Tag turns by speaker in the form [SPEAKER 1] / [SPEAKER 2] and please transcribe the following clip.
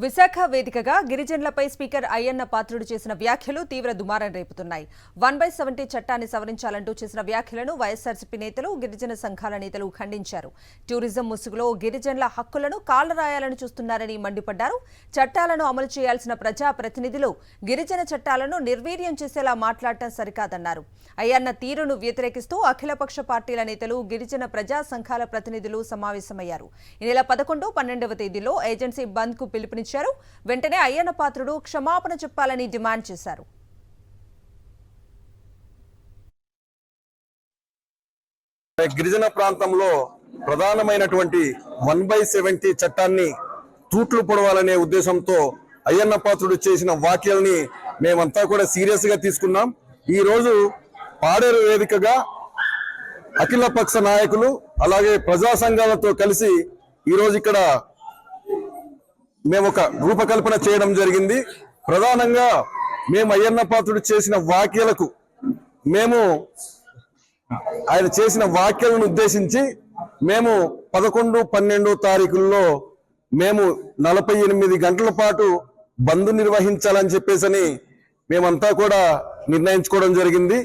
[SPEAKER 1] విశాఖ వేదికగా గిరిజనులపై స్పీకర్ అయ్యన్న పాత్రుడు చేసిన వ్యాఖ్యలు తీవ్ర దుమారం రేపుతున్నాయి. 1/70 చట్టాన్ని సవరించాలంటూ చేసిన వ్యాఖ్యలను వైఎస్ఆర్సీపీ నేతలు, గిరిజన సంఘాల నేతలు ఖండించారు. టూరిజం ముసుగులో గిరిజనుల హక్కులను కాలరాయాలని చూస్తున్నారని మండిపడ్డారు. చట్టాలను అమలు చేయాల్సిన ప్రజాప్రతినిధులు గిరిజన చట్టాలను నిర్వీర్యం చేసేలా మాట్లాడటం సరికాదన్నారు. అయ్యన్న తీరును వ్యతిరేకిస్తూ అఖిలపక్ష పార్టీల నేతలు, గిరిజన ప్రజా సంఘాల ప్రతినిధులు సమావేశమయ్యారు. ఈ నెల 11, 12వ తేదీలో ఏజెన్సీ బంద్ కు పిలుపునిచ్చారు. వెంటనే అయ్యన్న పాత్రుడు క్షమాపణ చెప్పాలని డిమాండ్ చేశారు.
[SPEAKER 2] గిరిజన ప్రాంతంలో ప్రధానమైనటువంటి 1/70 చట్టాన్ని తూట్లు పొడవాలనే ఉద్దేశంతో అయ్యన్న పాత్రుడు చేసిన వ్యాఖ్యల్ని మేమంతా కూడా సీరియస్ గా తీసుకున్నాం. ఈ రోజు పాడేరు వేదికగా అఖిల పక్ష నాయకులు అలాగే ప్రజా సంఘాలతో కలిసి ఈ రోజు ఇక్కడ మేము ఒక రూపకల్పన చేయడం జరిగింది. ప్రధానంగా మేము అయ్యన్న పాత్రుడు చేసిన వ్యాఖ్యలకు ఆయన చేసిన వ్యాఖ్యలను ఉద్దేశించి మేము 11, 12 తారీఖుల్లో మేము 48 గంటల పాటు బంద్ నిర్వహించాలని చెప్పేసి మేమంతా కూడా నిర్ణయించుకోవడం జరిగింది.